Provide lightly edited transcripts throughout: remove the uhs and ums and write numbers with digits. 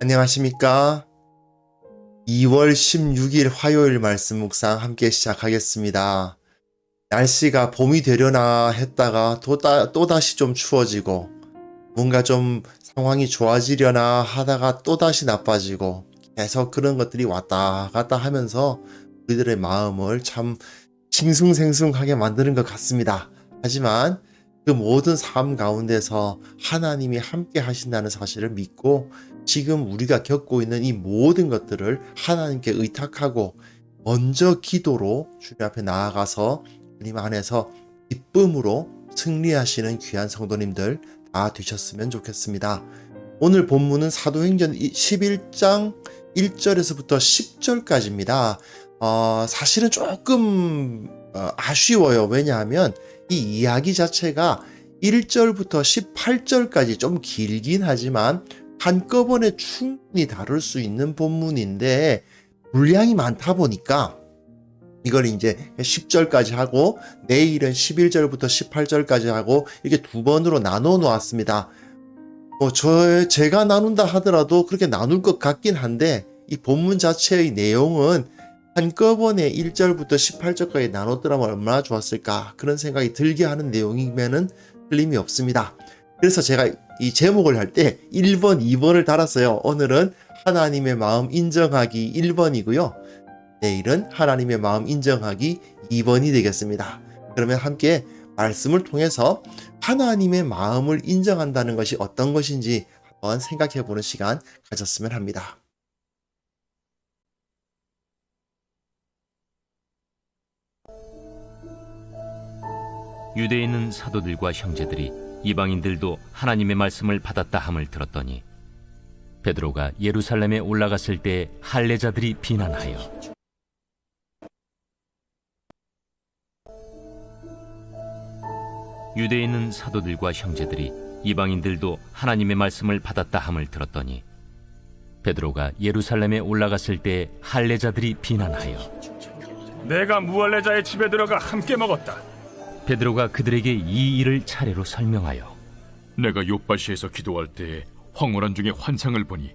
안녕하십니까? 2월 16일 화요일 말씀 묵상 함께 시작하겠습니다. 날씨가 봄이 되려나 했다가 또다시 좀 추워지고 뭔가 좀 상황이 좋아지려나 하다가 또다시 나빠지고 계속 그런 것들이 왔다 갔다 하면서 우리들의 마음을 참 싱숭생숭하게 만드는 것 같습니다. 하지만 그 모든 삶 가운데서 하나님이 함께 하신다는 사실을 믿고 지금 우리가 겪고 있는 이 모든 것들을 하나님께 의탁하고 먼저 기도로 주님 앞에 나아가서 주님 안에서 기쁨으로 승리하시는 귀한 성도님들 다 되셨으면 좋겠습니다. 오늘 본문은 사도행전 11장 1절에서부터 10절까지입니다. 사실은 조금 아쉬워요. 왜냐하면 이 이야기 자체가 1절부터 18절까지 좀 길긴 하지만 한꺼번에 충분히 다룰 수 있는 본문인데 분량이 많다 보니까 이걸 이제 10절까지 하고 내일은 11절부터 18절까지 하고 이렇게 두 번으로 나눠 놓았습니다. 제가 나눈다 하더라도 그렇게 나눌 것 같긴 한데 이 본문 자체의 내용은 한꺼번에 1절부터 18절까지 나눴더라면 얼마나 좋았을까 그런 생각이 들게 하는 내용이면은 틀림이 없습니다. 그래서 제가 이 제목을 할 때 1번, 2번을 달았어요. 오늘은 하나님의 마음 인정하기 1번이고요. 내일은 하나님의 마음 인정하기 2번이 되겠습니다. 그러면 함께 말씀을 통해서 하나님의 마음을 인정한다는 것이 어떤 것인지 한번 생각해 보는 시간 가졌으면 합니다. 유대에 있는 사도들과 형제들이 이방인들도 하나님의 말씀을 받았다 함을 들었더니 베드로가 예루살렘에 올라갔을 때 할례자들이 비난하여 유대에 있는 사도들과 형제들이 이방인들도 하나님의 말씀을 받았다 함을 들었더니 베드로가 예루살렘에 올라갔을 때 할례자들이 비난하여 내가 무할례자의 집에 들어가 함께 먹었다. 베드로가 그들에게 이 일을 차례로 설명하여 내가 욥바시에서 기도할 때에 황홀한 중에 환상을 보니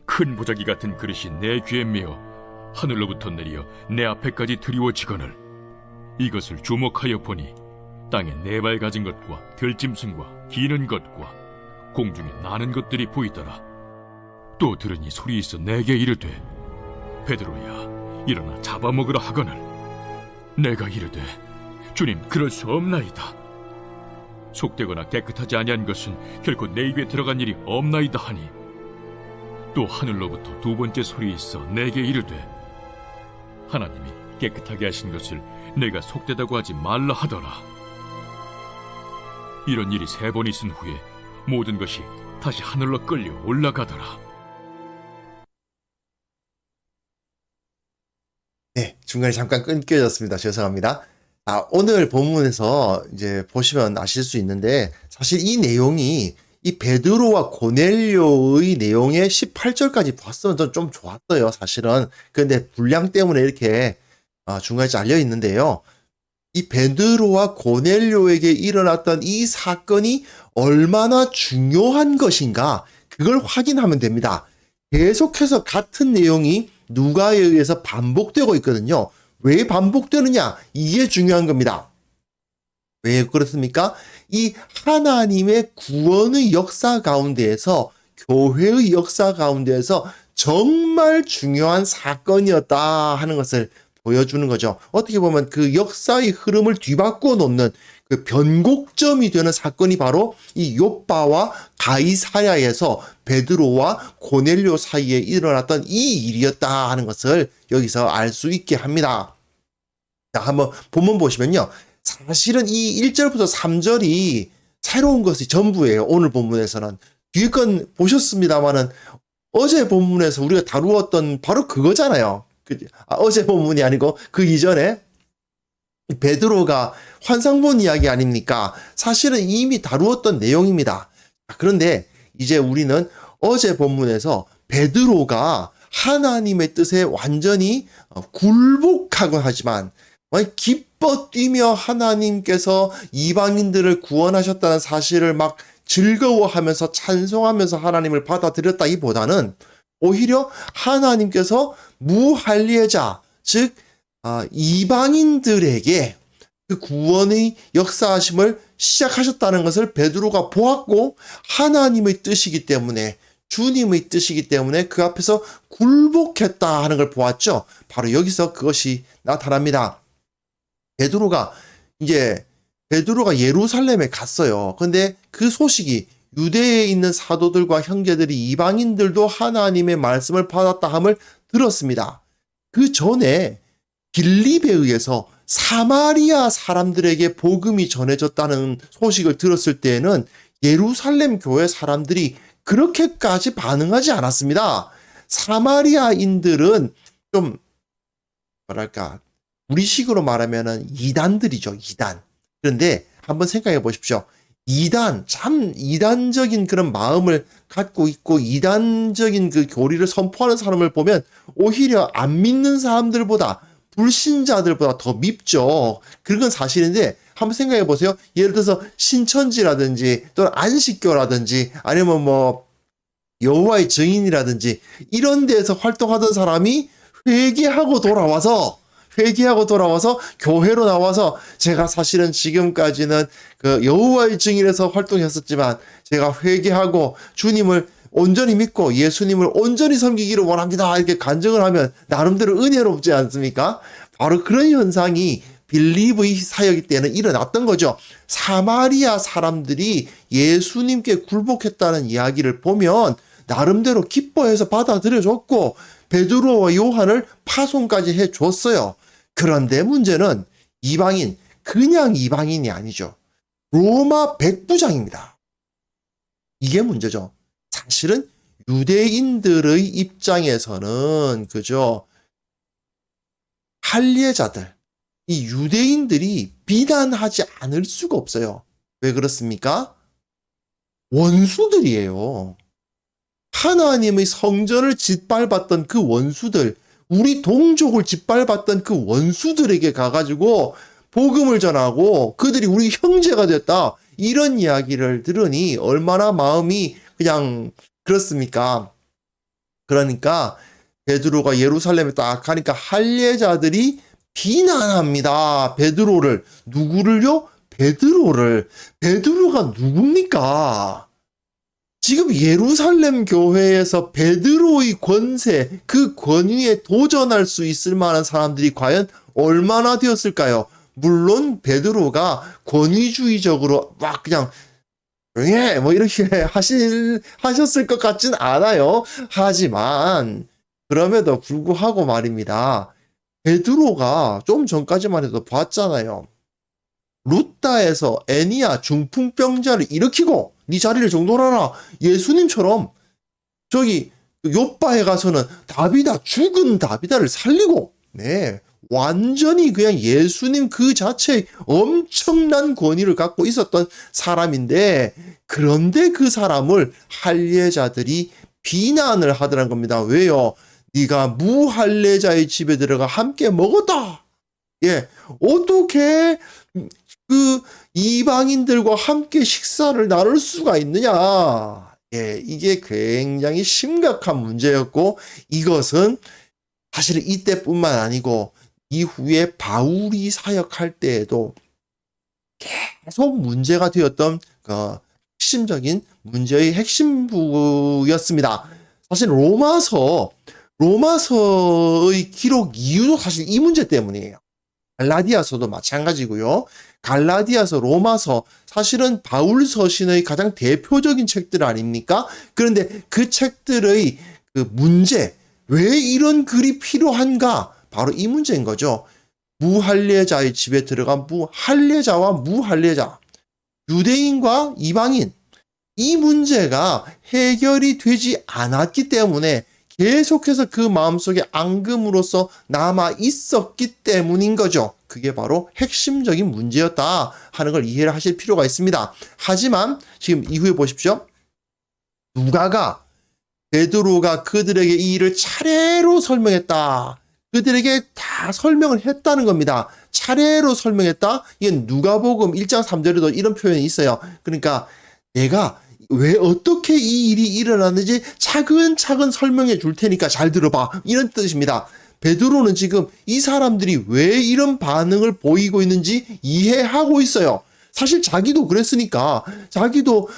큰 보자기 같은 그릇이 내 귀에 메어 하늘로부터 내려 내 앞에까지 드리워지거늘 이것을 주목하여 보니 땅에 네 발 가진 것과 들짐승과 기는 것과 공중에 나는 것들이 보이더라. 또 들으니 소리 있어 내게 이르되 베드로야 일어나 잡아먹으라 하거늘 내가 이르되 주님 그럴 수 없나이다. 속되거나 깨끗하지 아니한 것은 결코 내 입에 들어간 일이 없나이다 하니 또 하늘로부터 두 번째 소리 있어 내게 이르되 하나님이 깨끗하게 하신 것을 내가 속되다고 하지 말라 하더라. 이런 일이 세 번 있은 후에 모든 것이 다시 하늘로 끌려 올라가더라. 네, 중간에 잠깐 끊겨졌습니다. 죄송합니다. 오늘 본문에서 이제 보시면 아실 수 있는데 사실 이 내용이 이 베드로와 고넬료의 내용의 18절까지 봤으면 좀 좋았어요. 사실은. 그런데 분량 때문에 이렇게 중간에 잘려 있는데요. 이 베드로와 고넬료에게 일어났던 이 사건이 얼마나 중요한 것인가 그걸 확인하면 됩니다. 계속해서 같은 내용이 누가에 의해서 반복되고 있거든요. 왜 반복되느냐? 이게 중요한 겁니다. 왜 그렇습니까? 이 하나님의 구원의 역사 가운데에서 교회의 역사 가운데에서 정말 중요한 사건이었다 하는 것을 보여주는 거죠. 어떻게 보면 그 역사의 흐름을 뒤바꿔 놓는 그 변곡점이 되는 사건이 바로 이 욥바와 가이사야에서 베드로와 고넬료 사이에 일어났던 이 일이었다 하는 것을 여기서 알 수 있게 합니다. 자, 한번 본문 보시면요. 사실은 이 1절부터 3절이 새로운 것이 전부예요. 오늘 본문에서는. 뒤에 건 보셨습니다만은 어제 본문에서 우리가 다루었던 바로 그거잖아요. 어제 본문이 아니고 그 이전에 베드로가 환상 본 이야기 아닙니까? 사실은 이미 다루었던 내용입니다. 그런데 이제 우리는 어제 본문에서 베드로가 하나님의 뜻에 완전히 굴복하곤 하지만 기뻐 뛰며 하나님께서 이방인들을 구원하셨다는 사실을 막 즐거워하면서 찬송하면서 하나님을 받아들였다기보다는 오히려 하나님께서 무할례자, 즉 이방인들에게 그 구원의 역사하심을 시작하셨다는 것을 베드로가 보았고, 하나님의 뜻이기 때문에, 주님의 뜻이기 때문에 그 앞에서 굴복했다 하는 걸 보았죠. 바로 여기서 그것이 나타납니다. 베드로가 예루살렘에 갔어요. 근데 그 소식이 유대에 있는 사도들과 형제들이 이방인들도 하나님의 말씀을 받았다 함을 들었습니다. 그 전에 빌립에 의해서 사마리아 사람들에게 복음이 전해졌다는 소식을 들었을 때에는 예루살렘 교회 사람들이 그렇게까지 반응하지 않았습니다. 사마리아인들은 좀 우리식으로 말하면은 이단들이죠, 이단. 그런데 한번 생각해 보십시오. 참 이단적인 그런 마음을 갖고 있고 이단적인 그 교리를 선포하는 사람을 보면 오히려 안 믿는 사람들보다, 불신자들보다 더 밉죠. 그건 사실인데 한번 생각해 보세요. 예를 들어서 신천지라든지 또는 안식교라든지 아니면 여호와의 증인이라든지 이런 데에서 활동하던 사람이 회개하고 돌아와서 교회로 나와서, 제가 사실은 지금까지는 그 여호와의 증인에서 활동했었지만 제가 회개하고 주님을 온전히 믿고 예수님을 온전히 섬기기를 원합니다, 이렇게 간증을 하면 나름대로 은혜롭지 않습니까? 바로 그런 현상이 빌립의 사역 때는 일어났던 거죠. 사마리아 사람들이 예수님께 굴복했다는 이야기를 보면 나름대로 기뻐해서 받아들여줬고 베드로와 요한을 파송까지 해줬어요. 그런데 문제는 그냥 이방인이 아니죠. 로마 백부장입니다. 이게 문제죠. 사실은 유대인들의 입장에서는 할례자들, 이 유대인들이 비난하지 않을 수가 없어요. 왜 그렇습니까? 원수들이에요. 하나님의 성전을 짓밟았던 그 원수들, 우리 동족을 짓밟았던 그 원수들에게 가가지고 복음을 전하고 그들이 우리 형제가 됐다, 이런 이야기를 들으니 얼마나 마음이 그냥 그렇습니까? 그러니까 베드로가 예루살렘에 딱 가니까 할례자들이 비난합니다. 베드로를. 누구를요? 베드로를. 베드로가 누굽니까? 지금 예루살렘 교회에서 베드로의 권세, 그 권위에 도전할 수 있을 만한 사람들이 과연 얼마나 되었을까요? 물론 베드로가 권위주의적으로 막 그냥 이렇게 하셨을 것 같진 않아요. 하지만 그럼에도 불구하고 말입니다. 베드로가 좀 전까지만 해도 봤잖아요. 루다에서 애니야 중풍병자를 일으키고 네 자리를 정돈하라. 예수님처럼 저기 요바에 가서는 죽은 다비다를 살리고, 완전히 그냥 예수님 그 자체의 엄청난 권위를 갖고 있었던 사람인데, 그런데 그 사람을 할례자들이 비난을 하더란 겁니다. 왜요? 네가 무할례자의 집에 들어가 함께 먹었다. 어떻게 그 이방인들과 함께 식사를 나눌 수가 있느냐. 이게 굉장히 심각한 문제였고, 이것은 사실은 이때뿐만 아니고 이후에 바울이 사역할 때에도 계속 문제가 되었던 핵심적인 문제의 핵심부였습니다. 사실 로마서의 기록 이유도 사실 이 문제 때문이에요. 갈라디아서도 마찬가지고요. 갈라디아서, 로마서, 사실은 바울 서신의 가장 대표적인 책들 아닙니까? 그런데 그 책들의 그 문제, 왜 이런 글이 필요한가? 바로 이 문제인 거죠. 무할례자의 집에 들어간 할례자와 무할례자, 유대인과 이방인, 이 문제가 해결이 되지 않았기 때문에 계속해서 그 마음속에 앙금으로서 남아 있었기 때문인 거죠. 그게 바로 핵심적인 문제였다 하는 걸 이해를 하실 필요가 있습니다. 하지만 지금 이후에 보십시오. 베드로가 그들에게 이 일을 차례로 설명했다. 그들에게 다 설명을 했다는 겁니다. 차례로 설명했다. 이게 누가복음 1장 3절에도 이런 표현이 있어요. 그러니까 내가 왜 어떻게 이 일이 일어났는지 차근차근 설명해 줄 테니까 잘 들어봐. 이런 뜻입니다. 베드로는 지금 이 사람들이 왜 이런 반응을 보이고 있는지 이해하고 있어요. 사실 자기도 그랬으니까 자기도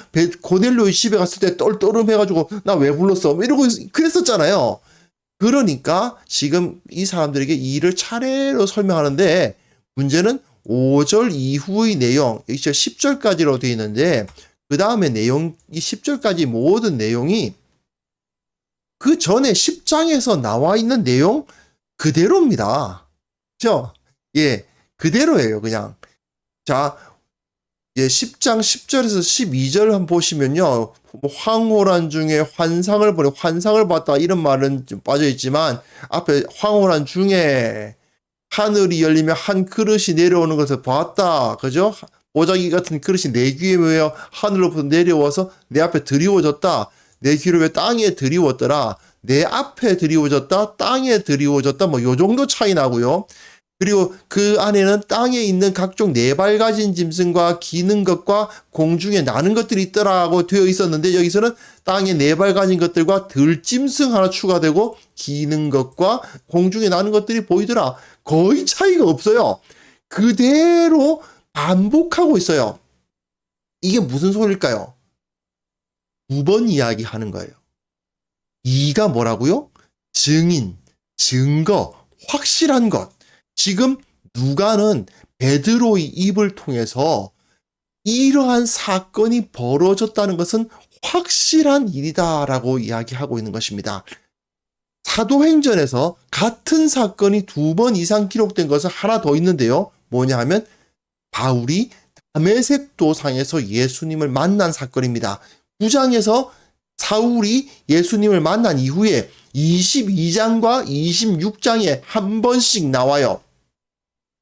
고넬료의 집에 갔을 때 떨떠름해가지고 나 왜 불렀어? 이러고 그랬었잖아요. 그러니까 지금 이 사람들에게 이 일을 차례로 설명하는데 문제는 5절 이후의 내용, 10절까지로 되어 있는데 그 다음에 내용, 이 10절까지 모든 내용이 그 전에 10장에서 나와 있는 내용 그대로입니다. 그죠? 예, 그대로예요, 그냥. 자, 예, 10장 10절에서 12절 한번 보시면요. 황홀한 중에 환상을 보내, 환상을 봤다 이런 말은 좀 빠져 있지만 앞에 황홀한 중에 하늘이 열리며 한 그릇이 내려오는 것을 봤다. 그죠? 보자기 같은 그릇이 내 귀에 모여 하늘로부터 내려와서 내 앞에 드리워졌다. 내 귀를 왜 땅에 드리웠더라. 내 앞에 드리워졌다. 땅에 드리워졌다. 뭐 요 정도 차이 나고요. 그리고 그 안에는 땅에 있는 각종 네 발 가진 짐승과 기는 것과 공중에 나는 것들이 있더라고 되어 있었는데 여기서는 땅에 네 발 가진 것들과 들짐승 하나 추가되고 기는 것과 공중에 나는 것들이 보이더라. 거의 차이가 없어요. 그대로 반복하고 있어요. 이게 무슨 소리일까요? 2번 이야기하는 거예요. 이가 뭐라고요? 증인, 증거, 확실한 것. 지금 누가는 베드로의 입을 통해서 이러한 사건이 벌어졌다는 것은 확실한 일이다라고 이야기하고 있는 것입니다. 사도행전에서 같은 사건이 2번 이상 기록된 것은 하나 더 있는데요. 뭐냐 하면 바울이 다메섹 도상에서 예수님을 만난 사건입니다. 9장에서 사울이 예수님을 만난 이후에 22장과 26장에 한 번씩 나와요.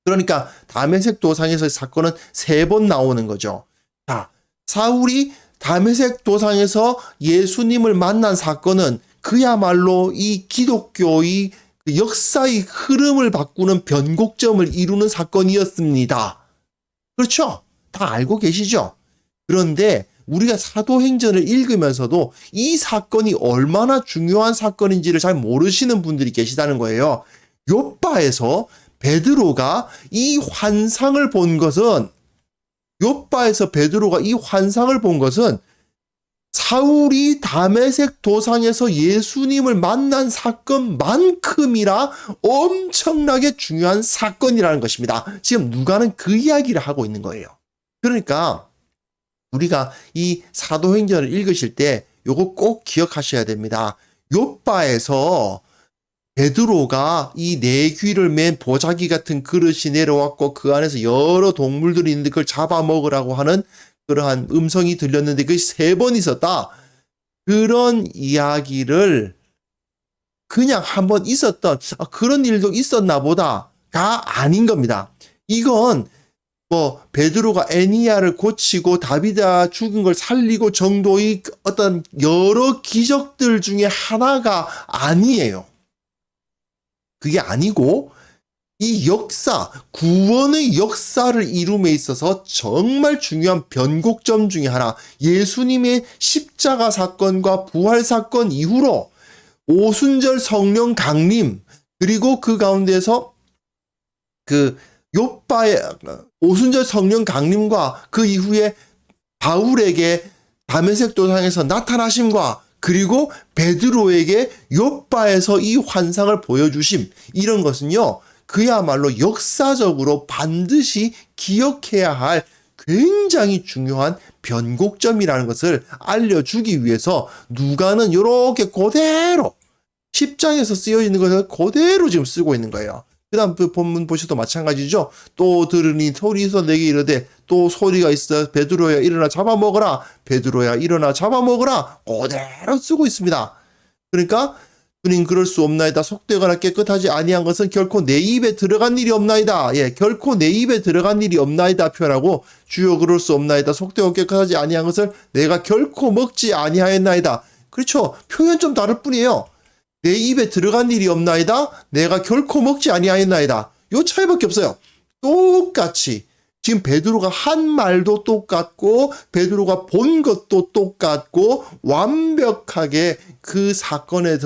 그러니까 다메섹 도상에서의 사건은 3번 나오는 거죠. 자, 사울이 다메섹 도상에서 예수님을 만난 사건은 그야말로 이 기독교의 역사의 흐름을 바꾸는 변곡점을 이루는 사건이었습니다. 그렇죠? 다 알고 계시죠? 그런데 우리가 사도행전을 읽으면서도 이 사건이 얼마나 중요한 사건인지를 잘 모르시는 분들이 계시다는 거예요. 욥바에서 베드로가 이 환상을 본 것은 욥바에서 베드로가 이 환상을 본 것은 사울이 다메섹 도상에서 예수님을 만난 사건만큼이나 엄청나게 중요한 사건이라는 것입니다. 지금 누가는 그 이야기를 하고 있는 거예요. 그러니까 우리가 이 사도행전을 읽으실 때 요거 꼭 기억하셔야 됩니다. 욥바에서 베드로가 이 네 귀를 맨 보자기 같은 그릇이 내려왔고 그 안에서 여러 동물들이 있는데 그걸 잡아먹으라고 하는 그러한 음성이 들렸는데 그게 3번 있었다. 그런 이야기를 그냥 한번 있었던 그런 일도 있었나 보다가 아닌 겁니다. 이건 뭐 베드로가 에니야를 고치고 다비다 죽은 걸 살리고 정도의 어떤 여러 기적들 중에 하나가 아니에요. 그게 아니고 이 역사, 구원의 역사를 이룸에 있어서 정말 중요한 변곡점 중에 하나, 예수님의 십자가 사건과 부활 사건 이후로 오순절 성령 강림, 그리고 그 가운데서 그 욥바의 오순절 성령 강림과 그 이후에 바울에게 다메섹 도상에서 나타나심과 그리고 베드로에게 욥바에서 이 환상을 보여주심, 이런 것은요 그야말로 역사적으로 반드시 기억해야 할 굉장히 중요한 변곡점이라는 것을 알려주기 위해서 누가는 이렇게 그대로 10장에서 쓰여 있는 것을 그대로 지금 쓰고 있는 거예요. 그 다음 본문 보셔도 마찬가지죠. 또 들으니 소리서 내게 이르되 또 소리가 있어 베드로야 일어나 잡아먹어라. 베드로야 일어나 잡아먹어라. 그대로 쓰고 있습니다. 그러니까 주님 그럴 수 없나이다. 속되거나 깨끗하지 아니한 것은 결코 내 입에 들어간 일이 없나이다. 예, 결코 내 입에 들어간 일이 없나이다 표현하고 주여 그럴 수 없나이다. 속되고 깨끗하지 아니한 것을 내가 결코 먹지 아니하였나이다. 그렇죠. 표현 좀 다를 뿐이에요. 내 입에 들어간 일이 없나이다. 내가 결코 먹지 아니하였나이다. 요 차이밖에 없어요. 똑같이 지금 베드로가 한 말도 똑같고 베드로가 본 것도 똑같고 완벽하게 그 사건에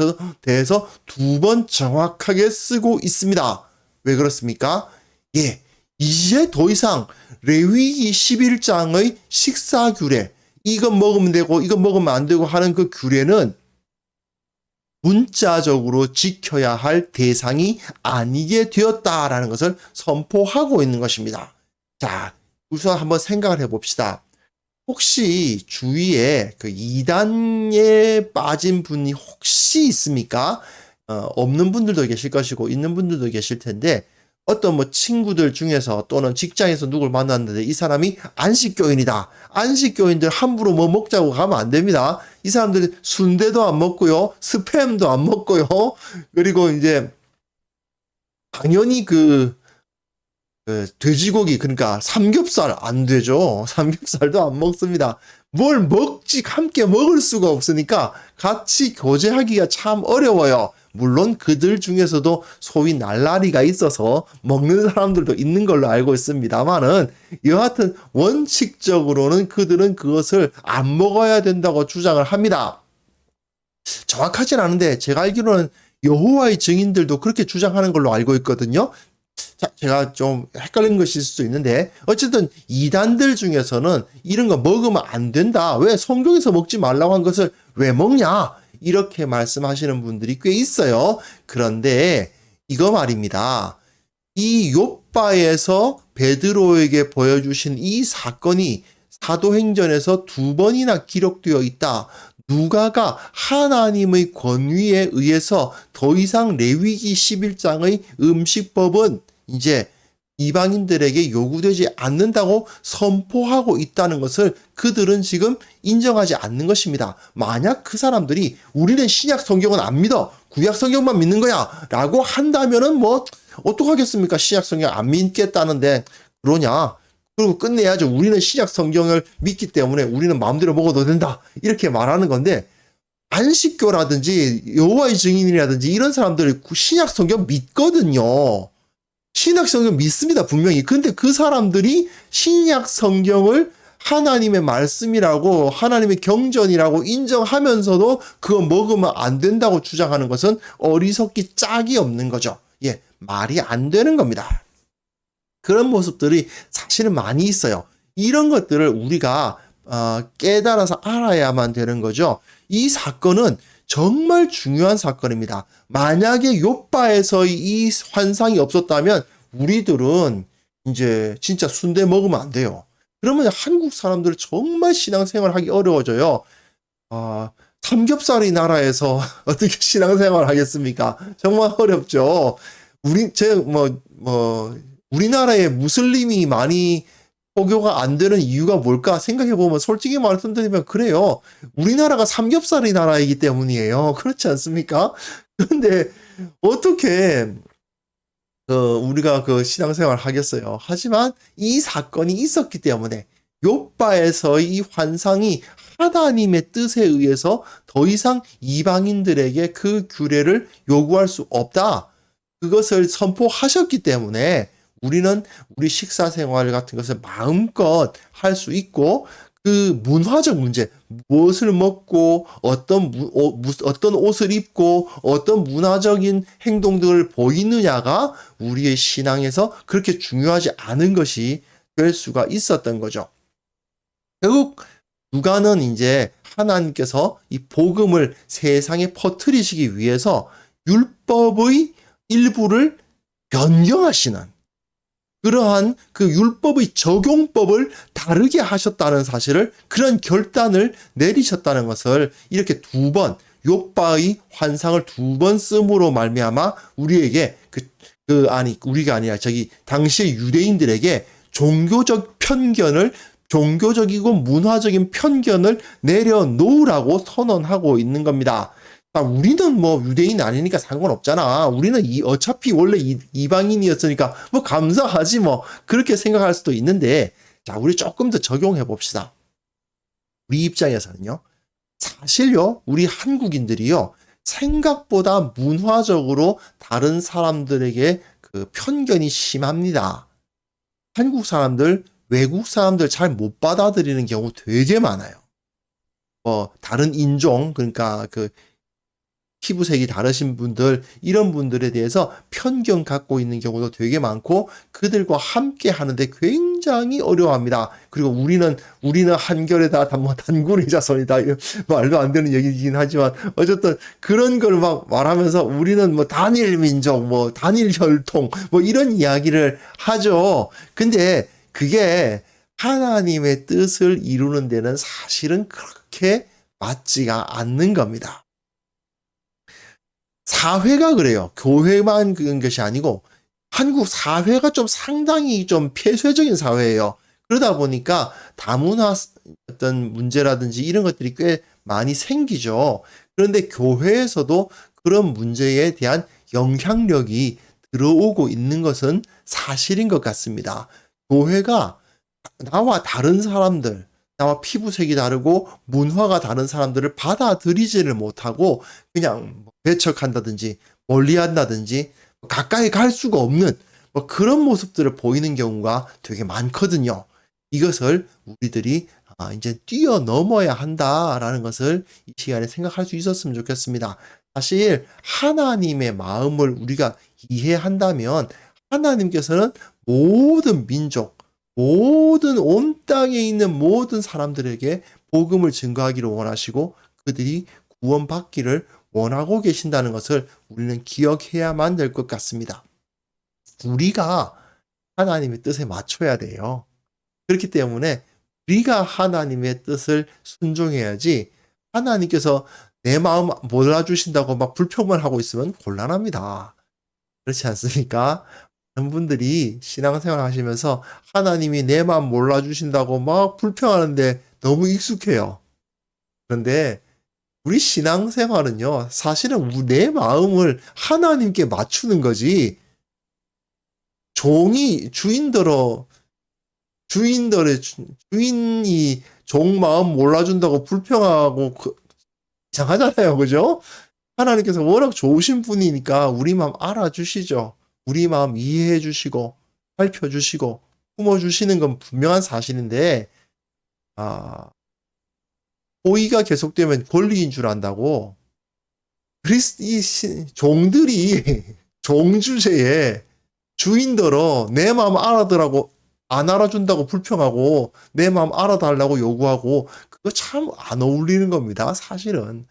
대해서 두 번 정확하게 쓰고 있습니다. 왜 그렇습니까? 예, 이제 더 이상 레위기 11장의 식사 규례, 이건 먹으면 되고 이건 먹으면 안 되고 하는 그 규례는 문자적으로 지켜야 할 대상이 아니게 되었다라는 것을 선포하고 있는 것입니다. 자, 우선 한번 생각을 해봅시다. 혹시 주위에 그 이단에 빠진 분이 혹시 있습니까? 없는 분들도 계실 것이고 있는 분들도 계실 텐데 어떤 뭐 친구들 중에서 또는 직장에서 누굴 만났는데 이 사람이 안식교인이다. 안식교인들 함부로 뭐 먹자고 가면 안 됩니다. 이 사람들이 순대도 안 먹고요. 스팸도 안 먹고요. 그리고 이제 당연히 그 돼지고기, 그러니까 삼겹살 안 되죠. 삼겹살도 안 먹습니다. 뭘 먹지 함께 먹을 수가 없으니까 같이 교제하기가 참 어려워요. 물론 그들 중에서도 소위 날라리가 있어서 먹는 사람들도 있는 걸로 알고 있습니다만은 여하튼 원칙적으로는 그들은 그것을 안 먹어야 된다고 주장을 합니다. 정확하진 않은데 제가 알기로는 여호와의 증인들도 그렇게 주장하는 걸로 알고 있거든요. 자, 제가 좀 헷갈린 것일 수도 있는데 어쨌든 이단들 중에서는 이런 거 먹으면 안 된다. 왜 성경에서 먹지 말라고 한 것을 왜 먹냐? 이렇게 말씀하시는 분들이 꽤 있어요. 그런데 이거 말입니다. 이 욥바에서 베드로에게 보여주신 이 사건이 사도행전에서 2번이나 기록되어 있다. 누가가 하나님의 권위에 의해서 더 이상 레위기 11장의 음식법은 이제 이방인들에게 요구되지 않는다고 선포하고 있다는 것을 그들은 지금 인정하지 않는 것입니다. 만약 그 사람들이 우리는 신약 성경은 안 믿어, 구약 성경만 믿는 거야 라고 한다면은 뭐 어떡하겠습니까? 신약 성경 안 믿겠다는데 그러냐? 그리고 끝내야죠. 우리는 신약 성경을 믿기 때문에 우리는 마음대로 먹어도 된다. 이렇게 말하는 건데 안식교라든지 여호와의 증인이라든지 이런 사람들이 신약 성경 믿거든요. 신약 성경 믿습니다. 분명히. 근데 그 사람들이 신약 성경을 하나님의 말씀이라고 하나님의 경전이라고 인정하면서도 그거 먹으면 안 된다고 주장하는 것은 어리석기 짝이 없는 거죠. 예, 말이 안 되는 겁니다. 그런 모습들이 사실은 많이 있어요. 이런 것들을 우리가 깨달아서 알아야만 되는 거죠. 이 사건은 정말 중요한 사건입니다. 만약에 욥바에서 이 환상이 없었다면 우리들은 이제 진짜 순대 먹으면 안 돼요. 그러면 한국 사람들은 정말 신앙생활 하기 어려워져요. 삼겹살이 나라에서 어떻게 신앙생활 하겠습니까? 정말 어렵죠. 우리나라에 무슬림이 많이 포교가 안 되는 이유가 뭘까 생각해보면 솔직히 말씀드리면 그래요. 우리나라가 삼겹살이 나라이기 때문이에요. 그렇지 않습니까? 그런데 어떻게 우리가 그 신앙생활 하겠어요. 하지만 이 사건이 있었기 때문에 욥바에서의 이 환상이 하나님의 뜻에 의해서 더 이상 이방인들에게 그 규례를 요구할 수 없다. 그것을 선포하셨기 때문에 우리는 우리 식사 생활 같은 것을 마음껏 할 수 있고 그 문화적 문제, 무엇을 먹고 어떤 옷을 입고 어떤 문화적인 행동들을 보이느냐가 우리의 신앙에서 그렇게 중요하지 않은 것이 될 수가 있었던 거죠. 결국 누가는 이제 하나님께서 이 복음을 세상에 퍼뜨리시기 위해서 율법의 일부를 변경하시는 그러한 그 율법의 적용법을 다르게 하셨다는 사실을 그런 결단을 내리셨다는 것을 이렇게 2번 욥바의 환상을 2번 씀으로 말미암아 우리에게 우리가 아니라 당시의 유대인들에게 종교적이고 문화적인 편견을 내려놓으라고 선언하고 있는 겁니다. 우리는 뭐 유대인 아니니까 상관없잖아. 우리는 어차피 원래 이방인이었으니까 뭐 감사하지 뭐 그렇게 생각할 수도 있는데 자, 우리 조금 더 적용해 봅시다. 우리 입장에서는요. 사실요. 우리 한국인들이요. 생각보다 문화적으로 다른 사람들에게 그 편견이 심합니다. 한국 사람들, 외국 사람들 잘 못 받아들이는 경우 되게 많아요. 다른 인종, 그러니까 그 피부색이 다르신 분들, 이런 분들에 대해서 편견 갖고 있는 경우도 되게 많고, 그들과 함께 하는데 굉장히 어려워합니다. 그리고 우리는 한결에다 단군의 자손이다. 말도 안 되는 얘기이긴 하지만, 어쨌든 그런 걸 막 말하면서 우리는 뭐 단일 민족, 뭐 단일 혈통, 뭐 이런 이야기를 하죠. 근데 그게 하나님의 뜻을 이루는 데는 사실은 그렇게 맞지가 않는 겁니다. 사회가 그래요. 교회만 그런 것이 아니고 한국 사회가 좀 상당히 좀 폐쇄적인 사회예요. 그러다 보니까 다문화 어떤 문제라든지 이런 것들이 꽤 많이 생기죠. 그런데 교회에서도 그런 문제에 대한 영향력이 들어오고 있는 것은 사실인 것 같습니다. 교회가 나와 다른 사람들, 나와 피부색이 다르고 문화가 다른 사람들을 받아들이지를 못하고 그냥 배척한다든지 멀리한다든지 가까이 갈 수가 없는 그런 모습들을 보이는 경우가 되게 많거든요. 이것을 우리들이 이제 뛰어넘어야 한다라는 것을 이 시간에 생각할 수 있었으면 좋겠습니다. 사실 하나님의 마음을 우리가 이해한다면 하나님께서는 모든 민족, 모든 온 땅에 있는 모든 사람들에게 복음을 증거하기를 원하시고 그들이 구원받기를 원하고 계신다는 것을 우리는 기억해야만 될 것 같습니다. 우리가 하나님의 뜻에 맞춰야 돼요. 그렇기 때문에 우리가 하나님의 뜻을 순종해야지 하나님께서 내 마음 몰라주신다고 막 불평만 하고 있으면 곤란합니다. 그렇지 않습니까? 많은 분들이 신앙생활 하시면서 하나님이 내 마음 몰라주신다고 막 불평하는데 너무 익숙해요. 그런데 우리 신앙생활은요, 사실은 내 마음을 하나님께 맞추는 거지, 주인이 종 마음 몰라준다고 불평하고, 이상하잖아요. 그죠? 하나님께서 워낙 좋으신 분이니까 우리 마음 알아주시죠. 우리 마음 이해해 주시고, 살펴 주시고, 품어 주시는 건 분명한 사실인데, 호의가 계속되면 권리인 줄 안다고. 이 종들이 종주제에 주인들어 내 마음 알아더라고 안 알아준다고 불평하고 내 마음 알아달라고 요구하고 그거 참 안 어울리는 겁니다. 사실은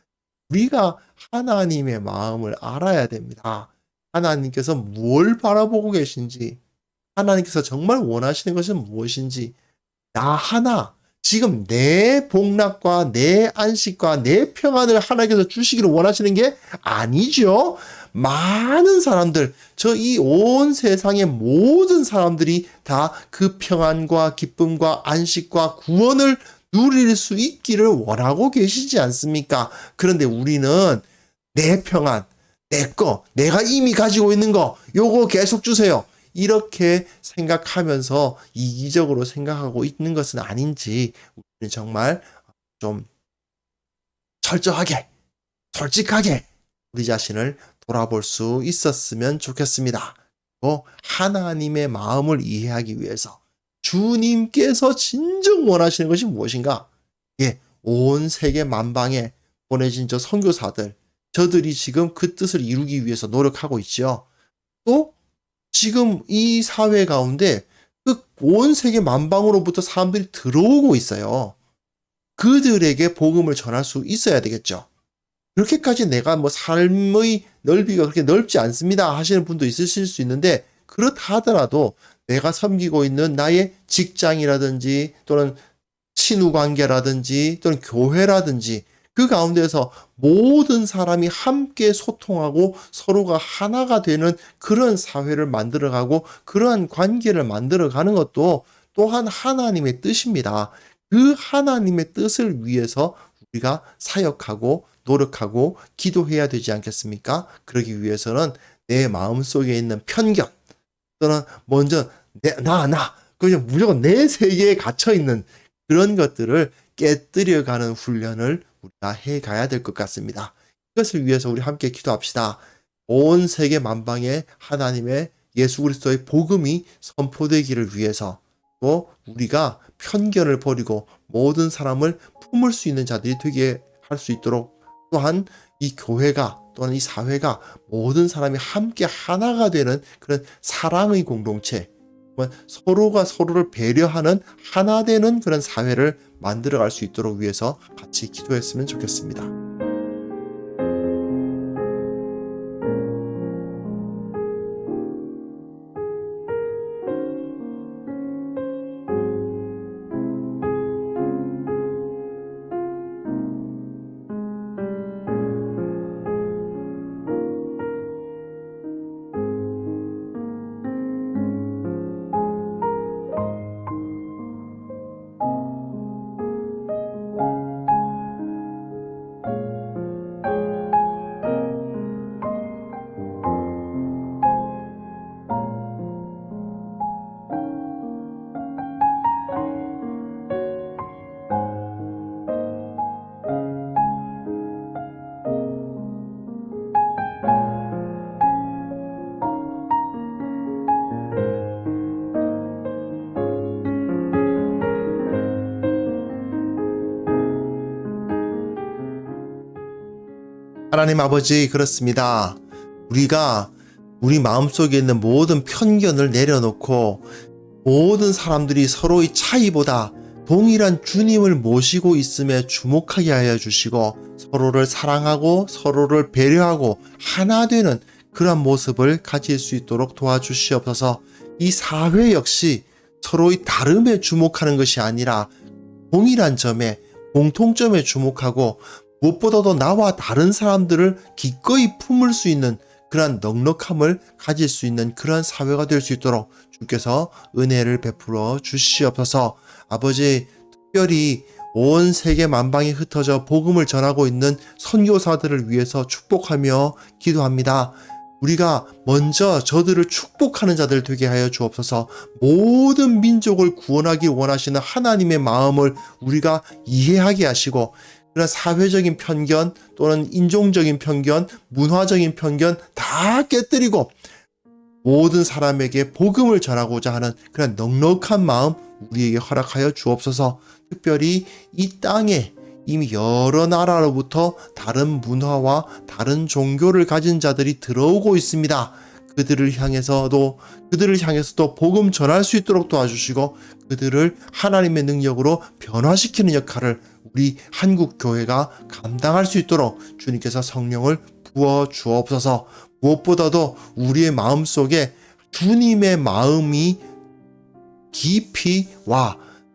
우리가 하나님의 마음을 알아야 됩니다. 하나님께서 뭘 바라보고 계신지, 하나님께서 정말 원하시는 것은 무엇인지, 나 하나 지금 내 복락과 내 안식과 내 평안을 하나님께서 주시기를 원하시는 게 아니죠. 많은 사람들, 저 이 온 세상의 모든 사람들이 다 그 평안과 기쁨과 안식과 구원을 누릴 수 있기를 원하고 계시지 않습니까? 그런데 우리는 내 평안, 내가 이미 가지고 있는 거, 요거 계속 주세요. 이렇게 생각하면서 이기적으로 생각하고 있는 것은 아닌지 우리는 정말 좀 철저하게, 솔직하게 우리 자신을 돌아볼 수 있었으면 좋겠습니다. 또 하나님의 마음을 이해하기 위해서 주님께서 진정 원하시는 것이 무엇인가? 온 세계 만방에 보내진 저 선교사들, 저들이 지금 그 뜻을 이루기 위해서 노력하고 있죠. 또 지금 이 사회 가운데 그 온 세계 만방으로부터 사람들이 들어오고 있어요. 그들에게 복음을 전할 수 있어야 되겠죠. 그렇게까지 내가 뭐 삶의 넓이가 그렇게 넓지 않습니다 하시는 분도 있으실 수 있는데, 그렇다 하더라도 내가 섬기고 있는 나의 직장이라든지 또는 친후 관계라든지 또는 교회라든지 그 가운데서 모든 사람이 함께 소통하고 서로가 하나가 되는 그런 사회를 만들어가고 그러한 관계를 만들어가는 것도 또한 하나님의 뜻입니다. 그 하나님의 뜻을 위해서 우리가 사역하고 노력하고 기도해야 되지 않겠습니까? 그러기 위해서는 내 마음속에 있는 편견 또는 먼저 그냥 무조건 내 세계에 갇혀있는 그런 것들을 깨뜨려가는 훈련을 우리가 해가야 될 것 같습니다. 이것을 위해서 우리 함께 기도합시다. 온 세계 만방에 하나님의 예수 그리스도의 복음이 선포되기를 위해서, 또 우리가 편견을 버리고 모든 사람을 품을 수 있는 자들이 되게 할 수 있도록, 또한 이 교회가, 또한 이 사회가 모든 사람이 함께 하나가 되는 그런 사랑의 공동체, 서로가 서로를 배려하는 하나 되는 그런 사회를 만들어갈 수 있도록 위해서 같이 기도했으면 좋겠습니다. 하나님 아버지, 그렇습니다. 우리가 우리 마음속에 있는 모든 편견을 내려놓고 모든 사람들이 서로의 차이보다 동일한 주님을 모시고 있음에 주목하게 하여 주시고, 서로를 사랑하고 서로를 배려하고 하나 되는 그런 모습을 가질 수 있도록 도와주시옵소서. 이 사회 역시 서로의 다름에 주목하는 것이 아니라 동일한 점에, 공통점에 주목하고, 무엇보다도 나와 다른 사람들을 기꺼이 품을 수 있는 그러한 넉넉함을 가질 수 있는 그러한 사회가 될 수 있도록 주께서 은혜를 베풀어 주시옵소서. 아버지, 특별히 온 세계 만방에 흩어져 복음을 전하고 있는 선교사들을 위해서 축복하며 기도합니다. 우리가 먼저 저들을 축복하는 자들 되게 하여 주옵소서. 모든 민족을 구원하기 원하시는 하나님의 마음을 우리가 이해하게 하시고, 그런 사회적인 편견 또는 인종적인 편견, 문화적인 편견 다 깨뜨리고 모든 사람에게 복음을 전하고자 하는 그런 넉넉한 마음 우리에게 허락하여 주옵소서. 특별히 이 땅에 이미 여러 나라로부터 다른 문화와 다른 종교를 가진 자들이 들어오고 있습니다. 그들을 향해서도 복음 전할 수 있도록 도와주시고, 그들을 하나님의 능력으로 변화시키는 역할을 우리 한국 교회가 감당할 수 있도록 주님께서 성령을 부어 주옵소서. 무엇보다도 우리의 마음속에 주님의 마음이 깊이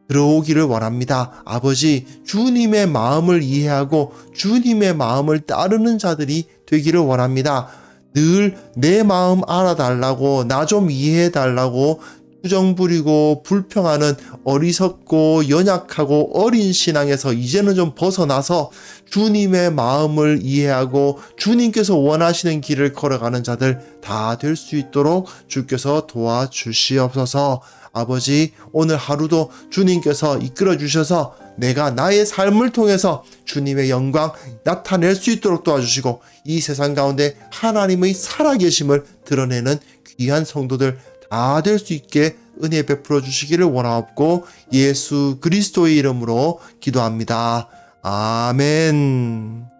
들어오기를 원합니다. 아버지, 주님의 마음을 이해하고 주님의 마음을 따르는 자들이 되기를 원합니다. 늘 내 마음 알아달라고, 나 좀 이해해달라고 투정 부리고 불평하는 어리석고 연약하고 어린 신앙에서 이제는 좀 벗어나서 주님의 마음을 이해하고 주님께서 원하시는 길을 걸어가는 자들 다 될 수 있도록 주께서 도와주시옵소서. 아버지, 오늘 하루도 주님께서 이끌어 주셔서 내가 나의 삶을 통해서 주님의 영광 나타낼 수 있도록 도와주시고, 이 세상 가운데 하나님의 살아계심을 드러내는 귀한 성도들 다 될 수 있게 은혜 베풀어 주시기를 원하옵고, 예수 그리스도의 이름으로 기도합니다. 아멘.